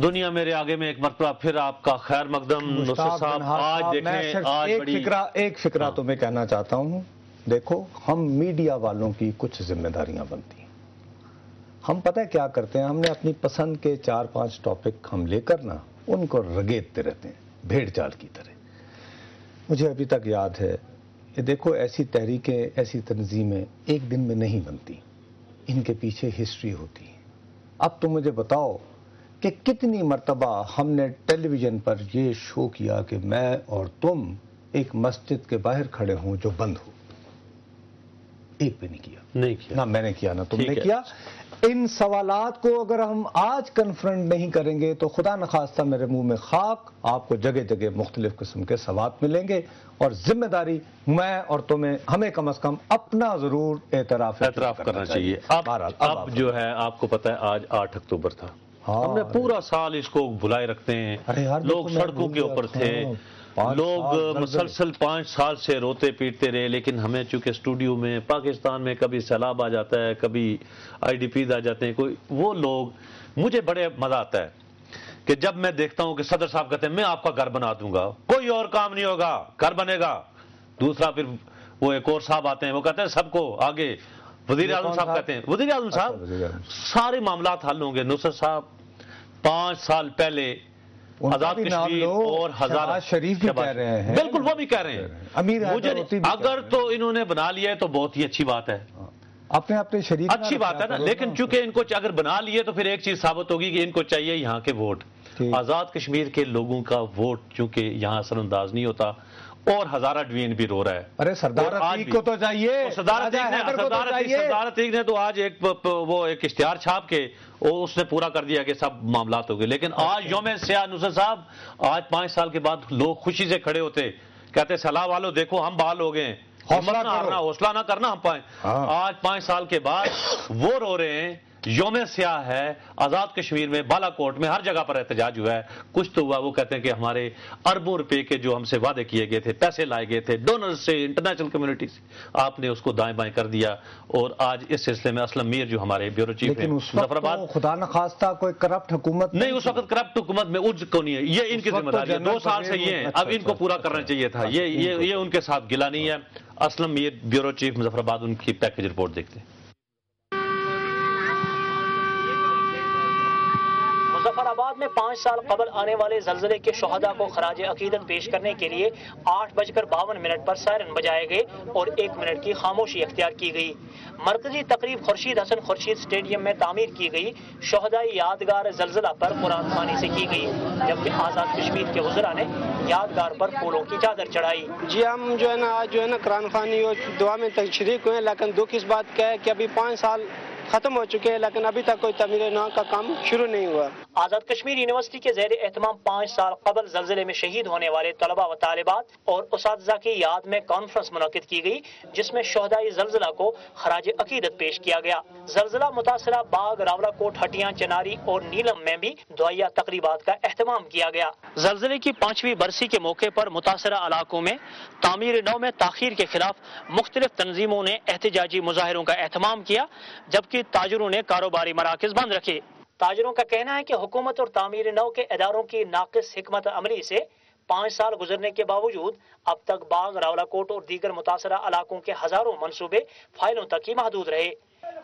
دنیا میرے آگے میں ایک مرتبہ پھر آپ کا خیر مقدم نصرت صاحب. آج دیکھیں آج بڑی ایک فکرہ تو میں کہنا چاہتا ہوں. دیکھو ہم میڈیا والوں کی کچھ ذمہ داریاں بنتی ہیں. ہم پتہ ہے کیا کرتے ہیں, ہم نے اپنی پسند کے 4-5 ٹاپک ہم لے کر نا ان کو رگیدتے رہتے ہیں بھیڑ چال کی طرح. مجھے ابھی تک یاد ہے کہ دیکھو ایسی تحریکیں, ایسی تنظیمیں ایک دن میں نہیں بنتی, ان کے پیچھے ہسٹری ہوتی ہے. اب تم مجھے بتاؤ کہ کتنی مرتبہ ہم نے ٹیلی ویژن پر یہ شو کیا کہ میں اور تم ایک مسجد کے باہر کھڑے ہوں جو بند ہو. ایک بھی نہیں کیا. نہ میں نے کیا نہ تم نے کیا. ان سوالات کو اگر ہم آج کنفرنٹ نہیں کریں گے تو خدا نخواستہ میرے منہ میں خاک, آپ کو جگہ جگہ مختلف قسم کے سوات ملیں گے. اور ذمہ داری میں اور تمہیں, ہمیں کم از کم اپنا ضرور اعتراف کرنا چاہیے. اب جو ہے آپ کو پتہ ہے آج 8 اکتوبر تھا. ہم نے پورا سال اس کو بھلائے رکھتے ہیں. لوگ سڑکوں کے اوپر تھے, لوگ مسلسل 5 سال سے روتے پیٹتے رہے, لیکن ہمیں چونکہ اسٹوڈیو میں پاکستان میں کبھی سیلاب آ جاتا ہے, کبھی آئی ڈی پیز آ جاتے ہیں, کوئی وہ لوگ, مجھے بڑے مزہ آتا ہے کہ جب میں دیکھتا ہوں کہ صدر صاحب کہتے ہیں میں آپ کا گھر بنا دوں گا, کوئی اور کام نہیں ہوگا, گھر بنے گا. دوسرا پھر وہ ایک اور صاحب آتے ہیں, وہ کہتے ہیں سب کو آگے. وزیر اعظم صاحب کہتے ہیں, وزیر اعظم صاحب سارے معاملات حل ہوں گے. نصرت صاحب 5 سال پہلے آزاد کشمیر اور ہزارہ شریف بھی کہہ رہے ہیں, بالکل وہ بھی کہہ رہے ہیں. اگر تو انہوں نے بنا لیا ہے تو بہت ہی اچھی بات ہے, اپنے شریک اچھی بات ہے نا. لیکن چونکہ ان کو اگر بنا لیے تو پھر ایک چیز ثابت ہوگی کہ ان کو چاہیے یہاں کے ووٹ. آزاد کشمیر کے لوگوں کا ووٹ چونکہ یہاں اثر انداز نہیں ہوتا, اور ہزارہ ڈویژن بھی رو رہا ہے. ارے سردار عتیق کو تو چاہیے, صدارت عتیق نے تو آج ایک اشتہار چھاپ کے اس نے پورا کر دیا کہ سب معاملات ہو گئے. لیکن آج یوم سیاہ نصرت صاحب, آج 5 سال کے بعد لوگ خوشی سے کھڑے ہوتے, کہتے سیلاب والوں دیکھو ہم بحال ہو گئے ہیں, حوصلہ نہ کرنا ہم پائیں. آج 5 سال کے بعد وہ رو رہے ہیں. یوم سیاہ ہے آزاد کشمیر میں, بالا کوٹ میں, ہر جگہ پر احتجاج ہوا ہے. کچھ تو ہوا, وہ کہتے ہیں کہ ہمارے اربوں روپے کے جو ہم سے وعدے کیے گئے تھے, پیسے لائے گئے تھے ڈونر سے, انٹرنیشنل کمیونٹی سے, آپ نے اس کو دائیں بائیں کر دیا. اور آج اس سلسلے میں اسلم میر جو ہمارے بیورو چیف ہیں مظفر آباد, خدا نخواستہ کوئی کرپٹ حکومت نہیں, اس وقت کرپٹ حکومت میں عجز کو نہیں ہے, یہ ان کی ذمہ داری ہے. 2 سال سے یہ ہیں, اب ان کو پورا کرنا چاہیے تھا. یہ ان کے ساتھ گلا نہیں ہے. اسلم میر بیورو چیف مظفر آباد, ان کی پیکج رپورٹ دیکھتے ہیں. مظفر آباد میں 5 سال قبل آنے والے زلزلے کے شہداء کو خراج عقیدت پیش کرنے کے لیے 8:52 پر سائرن بجائے گئے اور 1 منٹ کی خاموشی اختیار کی گئی. مرکزی تقریب خورشید حسن خورشید اسٹیڈیم میں تعمیر کی گئی شہدائی یادگار زلزلہ پر قرآن خوانی سے کی گئی, جبکہ آزاد کشمیر کے وزراء نے یادگار پر پھولوں کی چادر چڑھائی. جی ہم جو ہے نا آج جو ہے نا قرآن خوانی اور دعا میں شریک ہوئے ہیں, لیکن دکھ اس بات کا ہے کہ ابھی 5 سال ختم ہو چکے ہیں, لیکن ابھی تک کوئی تعمیر نو کا کام شروع نہیں ہوا. آزاد کشمیر یونیورسٹی کے زیر اہتمام 5 سال قبل زلزلے میں شہید ہونے والے طلباء و طالبات اور اساتذہ کی یاد میں کانفرنس منعقد کی گئی, جس میں شہدائی زلزلہ کو خراج عقیدت پیش کیا گیا. زلزلہ متاثرہ باغ, راولا کوٹ, ہٹیاں, چناری اور نیلم میں بھی دعائیہ تقریبات کا اہتمام کیا گیا. زلزلے کی 5ویں برسی کے موقع پر متاثرہ علاقوں میں تعمیر نو میں تاخیر کے خلاف مختلف تنظیموں نے احتجاجی مظاہروں کا اہتمام کیا, جبکہ تاجروں نے کاروباری مراکز بند رکھے. تاجروں کا کہنا ہے کہ حکومت اور تعمیر نو کے اداروں کی ناقص حکمت عملی سے 5 سال گزرنے کے باوجود اب تک باغ, راولا کوٹ اور دیگر متاثرہ علاقوں کے ہزاروں منصوبے فائلوں تک ہی محدود رہے.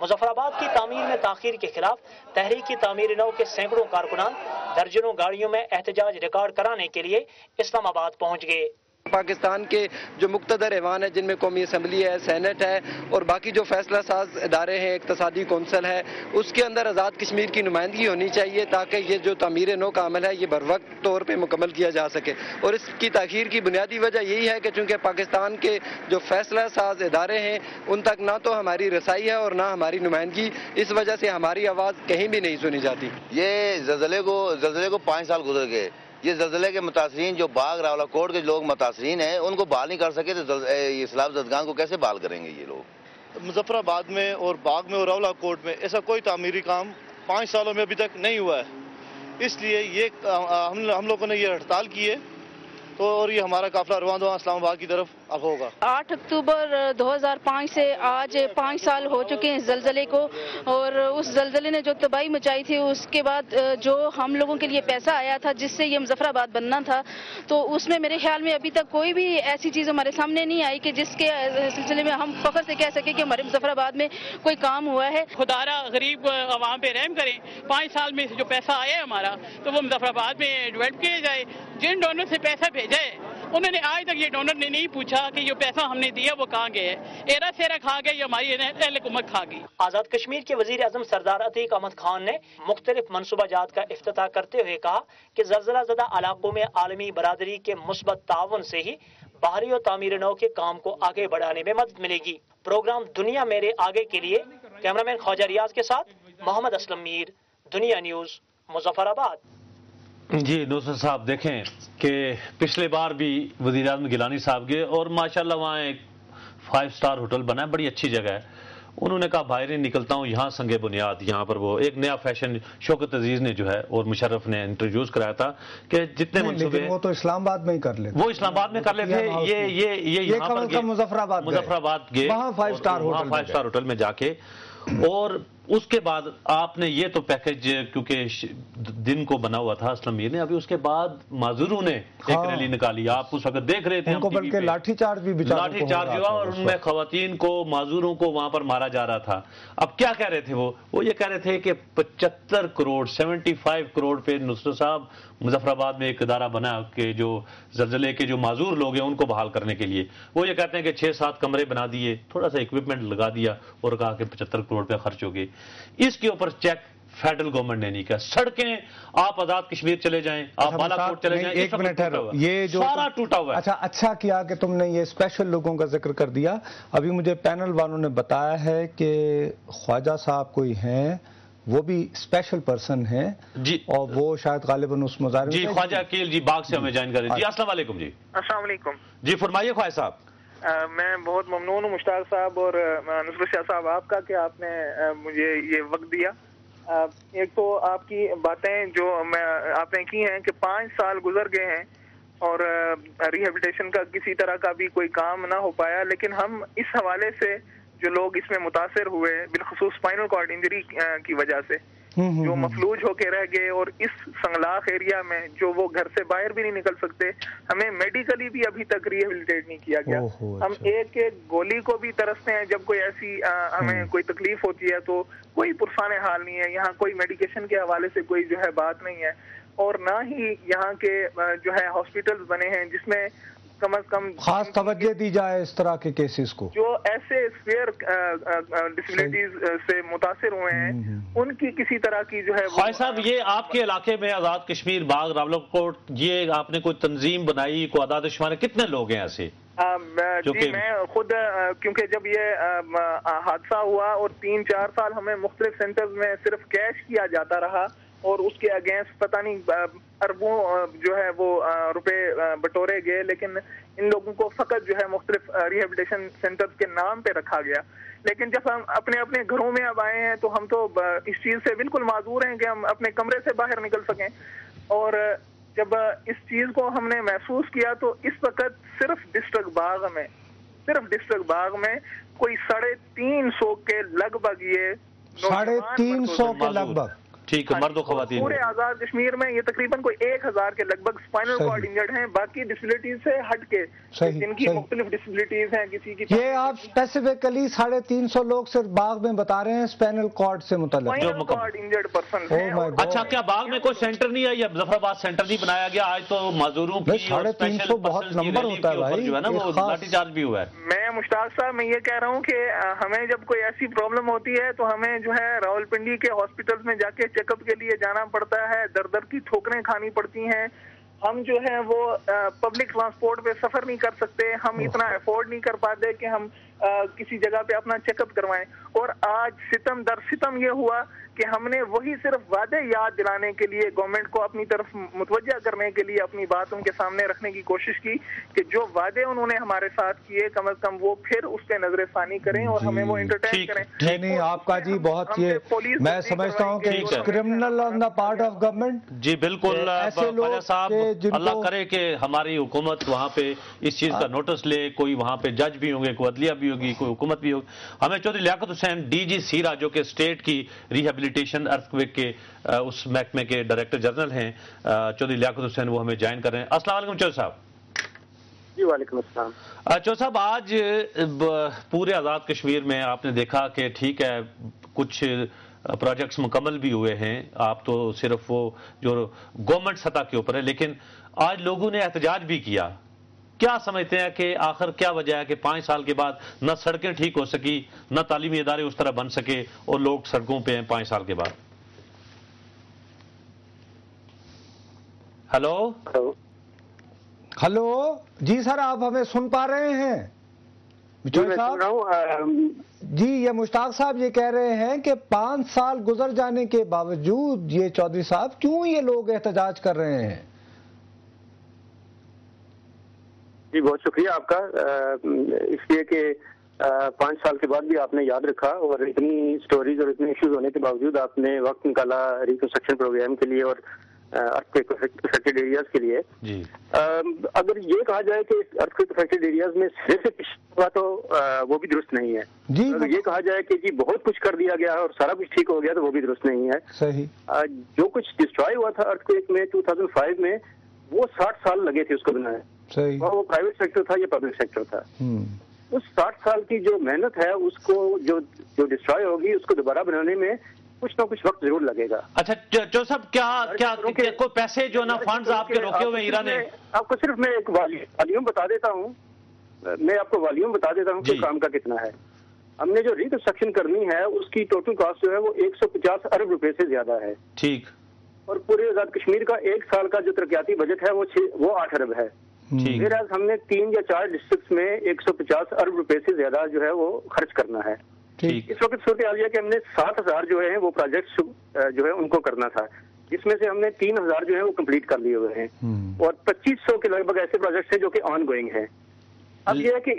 مظفر آباد کی تعمیر میں تاخیر کے خلاف تحریک تعمیر نو کے سینکڑوں کارکنان درجنوں گاڑیوں میں احتجاج ریکارڈ کرانے کے لیے اسلام آباد پہنچ گئے. پاکستان کے جو مقتدر ایوان ہے, جن میں قومی اسمبلی ہے, سینٹ ہے اور باقی جو فیصلہ ساز ادارے ہیں, اقتصادی کونسل ہے, اس کے اندر آزاد کشمیر کی نمائندگی ہونی چاہیے تاکہ یہ جو تعمیر نو کا عمل ہے یہ بروقت طور پہ مکمل کیا جا سکے. اور اس کی تاخیر کی بنیادی وجہ یہی ہے کہ چونکہ پاکستان کے جو فیصلہ ساز ادارے ہیں ان تک نہ تو ہماری رسائی ہے اور نہ ہماری نمائندگی, اس وجہ سے ہماری آواز کہیں بھی نہیں سنی جاتی. یہ زلزلے کو 5 سال گزر گئے. یہ زلزلے کے متاثرین جو باغ, راولا کوٹ کے لوگ متاثرین ہیں, ان کو بحال نہیں کر سکے تو اسلام زدگان کو کیسے بحال کریں گے یہ لوگ؟ مظفر آباد میں اور باغ میں اور راولا کوٹ میں ایسا کوئی تعمیری کام 5 سالوں میں ابھی تک نہیں ہوا ہے. اس لیے یہ ہم لوگوں نے یہ ہڑتال کی ہے تو اور یہ ہمارا قافلہ رواں اسلام آباد کی طرف اب ہوگا۔ 8 اکتوبر 2005 سے آج 5 سال ہو چکے ہیں زلزلے کو، اور اس زلزلے نے جو تباہی مچائی تھی، اس کے بعد جو ہم لوگوں کے لیے پیسہ آیا تھا جس سے یہ مظفر آباد بننا تھا، تو اس میں میرے خیال میں ابھی تک کوئی بھی ایسی چیز ہمارے سامنے نہیں آئی کہ جس کے سلسلے میں ہم فخر سے کہہ سکیں کہ ہمارے مظفر آباد میں کوئی کام ہوا ہے۔ خدا را غریب عوام پہ رحم کریں، 5 سال میں جو پیسہ آیا ہے ہمارا تو وہ مظفر آباد میں ڈیولپ کیا جائے۔ جن ڈونر سے پیسہ بھیجا ہے انہوں نے آج تک یہ ڈونر نے نہیں پوچھا کہ یہ پیسہ ہم نے دیا وہ کہاں گیا ہے، ایرا سیرا کھا گیا، یہ ہماری اہل حکومت کھا گئی۔ آزاد کشمیر کے وزیر اعظم سردار عتیق احمد خان نے مختلف منصوبہ جات کا افتتاح کرتے ہوئے کہا کہ زلزلہ زدہ علاقوں میں عالمی برادری کے مثبت تعاون سے ہی بحالی و تعمیر نو کے کام کو آگے بڑھانے میں مدد ملے گی۔ پروگرام دنیا میرے آگے کے لیے کیمرامین خواجہ ریاض کے ساتھ محمد اسلم میر، دنیا نیوز، مظفر آباد۔ جی نصرت صاحب، دیکھیں کہ پچھلے بار بھی وزیر اعظم گیلانی صاحب گئے اور ماشاءاللہ وہاں ایک 5 اسٹار ہوٹل بنا ہے، بڑی اچھی جگہ ہے۔ انہوں نے کہا باہر نکلتا ہوں، یہاں سنگ بنیاد، یہاں پر وہ ایک نیا فیشن شوکت عزیز نے جو ہے اور مشرف نے انٹروڈیوس کرایا تھا کہ جتنے منصوبے وہ تو اسلام آباد میں ہی کر لیتے، وہ اسلام آباد میں کر لیتے، یہ یہاں پر مظفر آباد گئے، وہاں 5 اسٹار ہوٹل میں جا کے، اور اس کے بعد آپ نے یہ تو پیکج کیونکہ دن کو بنا ہوا تھا اسلم میر نے، ابھی اس کے بعد معذوروں نے ایک ریلی نکالی، آپ اس وقت دیکھ رہے تھے، بلکہ لاٹھی چارج ہوا اور ان میں خواتین کو، معذوروں کو وہاں پر مارا جا رہا تھا۔ اب کیا کہہ رہے تھے وہ یہ کہہ رہے تھے کہ 75 کروڑ 75 کروڑ پہ نصرت صاحب مظفر آباد میں ایک ادارہ بنا کہ جو زلزلے کے جو معذور لوگ ہیں ان کو بحال کرنے کے لیے، وہ یہ کہتے ہیں کہ 6-7 کمرے بنا دیے، تھوڑا سا اکوپمنٹ لگا دیا اور کہا کہ 75 کروڑ پہ خرچ ہو گئے۔ اس کے اوپر چیک فیڈرل گورنمنٹ نے نہیں کیا۔ سڑکیں آپ آزاد کشمیر چلے جائیں، آپ بالا کوٹ چلے جائیں، ایک منٹ ہے، یہ جو سارا ٹوٹا ہوا ہے۔ اچھا کیا کہ تم نے یہ اسپیشل لوگوں کا ذکر کر دیا۔ ابھی مجھے پینل والوں نے بتایا ہے کہ خواجہ صاحب کوئی ہیں، وہ بھی اسپیشل پرسن ہیں جی، اور وہ شاید غالباً اس مظاہرے جی خواجہ عقیل جی باغ سے ہمیں جوائن کریں۔ جی السلام علیکم۔ جی السلام علیکم۔ جی فرمائیے خواجہ صاحب۔ میں بہت ممنون ہوں مشتاق صاحب اور نصرت شاہ صاحب آپ کا کہ آپ نے مجھے یہ وقت دیا۔ ایک تو آپ کی باتیں جو آپ نے کی ہیں کہ 5 سال گزر گئے ہیں اور ریہیبلیٹیشن کا کسی طرح کا بھی کوئی کام نہ ہو پایا، لیکن ہم اس حوالے سے جو لوگ اس میں متاثر ہوئے بالخصوص اسپائنل کارڈ انجری کی وجہ سے جو مفلوج ہو کے رہ گئے، اور اس سنگلاخ ایریا میں جو وہ گھر سے باہر بھی نہیں نکل سکتے، ہمیں میڈیکلی بھی ابھی تک ریہیبلیٹیٹ نہیں کیا گیا۔ ہم ایک گولی کو بھی ترستے ہیں جب کوئی ایسی ہمیں کوئی تکلیف ہوتی ہے تو کوئی پرسان حال نہیں ہے، یہاں کوئی میڈیکیشن کے حوالے سے کوئی جو ہے بات نہیں ہے، اور نہ ہی یہاں کے جو ہے ہاسپٹلز بنے ہیں جس میں کم از کم خاص توجہ دی جائے اس طرح کے کیسز کو، جو ایسے سیویئر ڈسیبلٹیز سے متاثر ہوئے ہیں ان کی کسی طرح کی جو ہے۔ خواجہ صاحب یہ آپ کے علاقے میں آزاد کشمیر باغ راولاکوٹ، یہ آپ نے کوئی تنظیم بنائی، کوئی اعداد و شمار، کتنے لوگ ہیں ایسے؟ جی میں خود کیونکہ جب یہ حادثہ ہوا اور 3-4 سال ہمیں مختلف سینٹرز میں صرف کیش کیا جاتا رہا اور اس کے اگینسٹ پتہ نہیں اربوں جو ہے وہ روپے بٹورے گئے، لیکن ان لوگوں کو فقط جو ہے مختلف ریہیبلیٹیشن سینٹرز کے نام پہ رکھا گیا۔ لیکن جب ہم اپنے اپنے گھروں میں اب آئے ہیں تو ہم تو اس چیز سے بالکل معذور ہیں کہ ہم اپنے کمرے سے باہر نکل سکیں، اور جب اس چیز کو ہم نے محسوس کیا تو اس وقت صرف ڈسٹرکٹ باغ میں کوئی 350 کے لگ بھگ، یہ 350 کے لگ بھگ، ٹھیک ہے، مرد و خواتین پورے آزاد کشمیر میں یہ تقریباً کوئی 1000 کے لگ بھگ اسپائنل کارڈ انجرڈ ہیں، باقی ڈسیبلٹیز سے ہٹ کے جن کی مختلف ڈسیبلٹیز ہیں، کسی کی یہ آپ اسپیسیفکلی 350 لوگ صرف باغ میں بتا رہے ہیں اسپائنل کارڈ سے متعلق اسپائنل کارڈ انجرڈ پرسن ہیں۔ اچھا کیا باغ میں کوئی سینٹر نہیں ہے یا مظفر آباد سینٹر نہیں بنایا گیا؟ آج تو معذوروں کی 350 بہت نمبر ہوتا ہے بھائی، جو ہے نا وہ لاٹھی چارج بھی ہوا ہے۔ میں مشتاق صاحب میں یہ کہہ رہا ہوں کہ ہمیں جب کوئی ایسی پرابلم ہوتی ہے تو ہمیں جو ہے راولپنڈی کے ہاسپٹلز میں جا کے چیک اپ کے لیے جانا پڑتا ہے، در کی ٹھوکریں کھانی پڑتی ہیں، ہم جو ہے وہ پبلک ٹرانسپورٹ پہ سفر نہیں کر سکتے، ہم اتنا افورڈ نہیں کر پاتے کہ ہم کسی جگہ پہ اپنا چیک اپ کروائیں، اور آج ستم در ستم یہ ہوا کہ ہم نے وہی صرف وعدے یاد دلانے کے لیے گورنمنٹ کو اپنی طرف متوجہ کرنے کے لیے اپنی بات ان کے سامنے رکھنے کی کوشش کی کہ جو وعدے انہوں نے ہمارے ساتھ کیے کم از کم وہ پھر اس پہ نظر ثانی کریں اور ہمیں وہ انٹرٹین کریں۔ نہیں آپ کا جی بہت یہ میں سمجھتا ہوں کہ criminal on the part of government, جی بالکل ایسے لوگ اللہ کرے کہ ہماری حکومت وہاں پہ اس چیز کا نوٹس لے, کوئی وہاں پہ جج بھی ہوں گے, کوئی عدلیہ بھی ہوگی, کوئی حکومت بھی ہوگی. ہمیں چودھری لیاقت حسین ڈی جی سیرا جو کہ اسٹیٹ کی ریہیبلیٹیشن ارتھکویک کے اس محکمے کے ڈائریکٹر جنرل ہیں, چودھری لیاقت حسین, وہ ہمیں جوائن کر رہے ہیں. السلام علیکم چودھری صاحب. جی وعلیکم السلام. چودھری صاحب, آج پورے آزاد کشمیر میں آپ نے دیکھا کہ ٹھیک ہے کچھ پروجیکٹس مکمل بھی ہوئے ہیں, آپ تو صرف وہ جو گورنمنٹ سطح کے اوپر ہے, لیکن آج لوگوں نے احتجاج بھی کیا. کیا سمجھتے ہیں کہ آخر کیا وجہ ہے کہ 5 سال کے بعد نہ سڑکیں ٹھیک ہو سکی, نہ تعلیمی ادارے اس طرح بن سکے, اور لوگ سڑکوں پہ ہیں 5 سال کے بعد؟ ہلو ہلو, جی سر آپ ہمیں سن پا رہے ہیں؟ جی یہ مشتاق صاحب یہ کہہ رہے ہیں کہ 5 سال گزر جانے کے باوجود یہ چودھری صاحب کیوں یہ لوگ احتجاج کر رہے ہیں؟ جی بہت شکریہ آپ کا, اس لیے کہ 5 سال کے بعد بھی آپ نے یاد رکھا, اور اتنی سٹوریز اور اتنے ایشوز ہونے کے باوجود آپ نے وقت نکالا ریکنسٹرکشن پروگرام کے لیے اور ارتھکویک افیکٹڈ ایریاز کے لیے. جی اگر یہ کہا جائے کہ ارتھکویک افیکٹڈ ایریاز میں صرف ہوا تو وہ بھی درست نہیں ہے. جی اگر یہ کہا جائے کہ جی بہت کچھ کر دیا گیا اور سارا کچھ ٹھیک ہو گیا تو وہ بھی درست نہیں ہے. صحیح. جو کچھ ڈسٹرائے ہوا تھا ارتھکویک میں 2005 میں, وہ 60 سال لگے تھے اس کو بنانے. صحیح. وہ پرائیویٹ سیکٹر تھا یا پبلک سیکٹر تھا. اس 60 سال کی جو محنت ہے اس کو جو ڈسٹرائے ہوگی اس کو دوبارہ بنانے میں کچھ نہ کچھ وقت ضرور لگے گا. اچھا جو صاحب, کیا کوئی پیسے جو نا فنڈز آپ کے روکے ہوئے ایران نے؟ آپ کو صرف میں ایک والیوم بتا دیتا ہوں, میں آپ کو والیوم بتا دیتا ہوں کہ کام کا کتنا ہے. ہم نے جو ریکنسٹرکشن کرنی ہے اس کی ٹوٹل کاسٹ جو ہے وہ 150 ارب روپے سے زیادہ ہے. ٹھیک. اور پورے آزاد کشمیر کا 1 سال کا جو ترقیاتی بجٹ ہے وہ 8 ارب ہے. پھر ہم نے 3 یا 4 ڈسٹرکٹس میں 150 ارب روپے سے زیادہ جو ہے وہ خرچ کرنا ہے. اس وقت صورتحال یہ کہ ہم نے 7,000 جو ہیں وہ پروجیکٹس جو ہے ان کو کرنا تھا, جس میں سے ہم نے 3,000 جو ہے وہ کمپلیٹ کر لیے ہوئے ہیں, اور 2,500 کے لگ بھگ ایسے پروجیکٹس ہیں جو کہ آن گوئنگ ہیں. اب یہ ہے کہ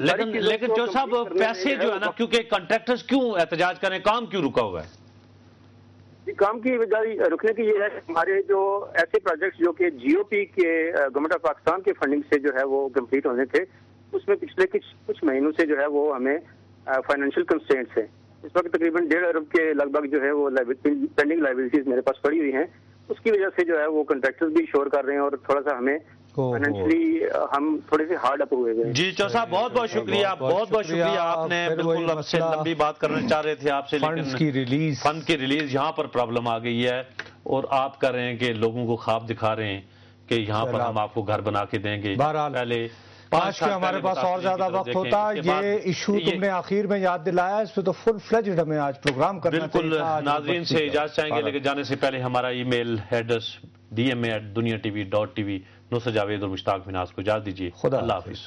لیکن جو صاحب پیسے جو ہے نا, کیونکہ کنٹریکٹرز کیوں احتجاج کریں, کام کیوں رکا ہوا ہے؟ کام کی وجہ رکنے کی یہ ہے کہ ہمارے جو ایسے پروجیکٹس جو کہ جی او پی کے گورنمنٹ آف پاکستان کے فنڈنگ سے جو ہے وہ کمپلیٹ ہونے تھے, اس میں پچھلے کچھ مہینوں سے جو ہے وہ ہمیں فائنینشیل کنسٹرینٹس ہیں. اس وقت تقریباً 1.5 ارب کے لگ بھگ جو ہے وہ پینڈنگ لائبلٹیز میرے پاس پڑی ہوئی ہیں. اس کی وجہ سے جو ہے وہ کنٹریکٹرز بھی شور کر رہے ہیں, اور تھوڑا سا ہمیں فائنینشلی ہم تھوڑے سے ہارڈ اپ ہوئے ہیں. جی چودھری صاحب بہت بہت شکریہ, بہت بہت شکریہ. آپ نے بالکل اب سے لمبی بات کرنا چاہ رہے تھے آپ سے, لیکن فنڈ کی ریلیز یہاں پر پرابلم آ گئی ہے, اور آپ کر رہے ہیں کہ لوگوں کو خواب دکھا رہے ہیں کہ یہاں پر ہم آپ کو گھر بنا کے دیں گے. پہلے 5 کے ہمارے پاس اور زیادہ وقت ہوتا, یہ ایشو تم نے آخر میں یاد دلایا, اس پہ تو فل فلیجڈ ہمیں آج پروگرام کرنا چاہیے. بالکل ناظرین سے اجازت چاہیں گے, لیکن جانے سے پہلے ہمارا ای میل ایڈریس dma@duniatv.tv. نصرت جاوید اور مشتاق مناز کو اجازت دیجیے. اللہ حافظ.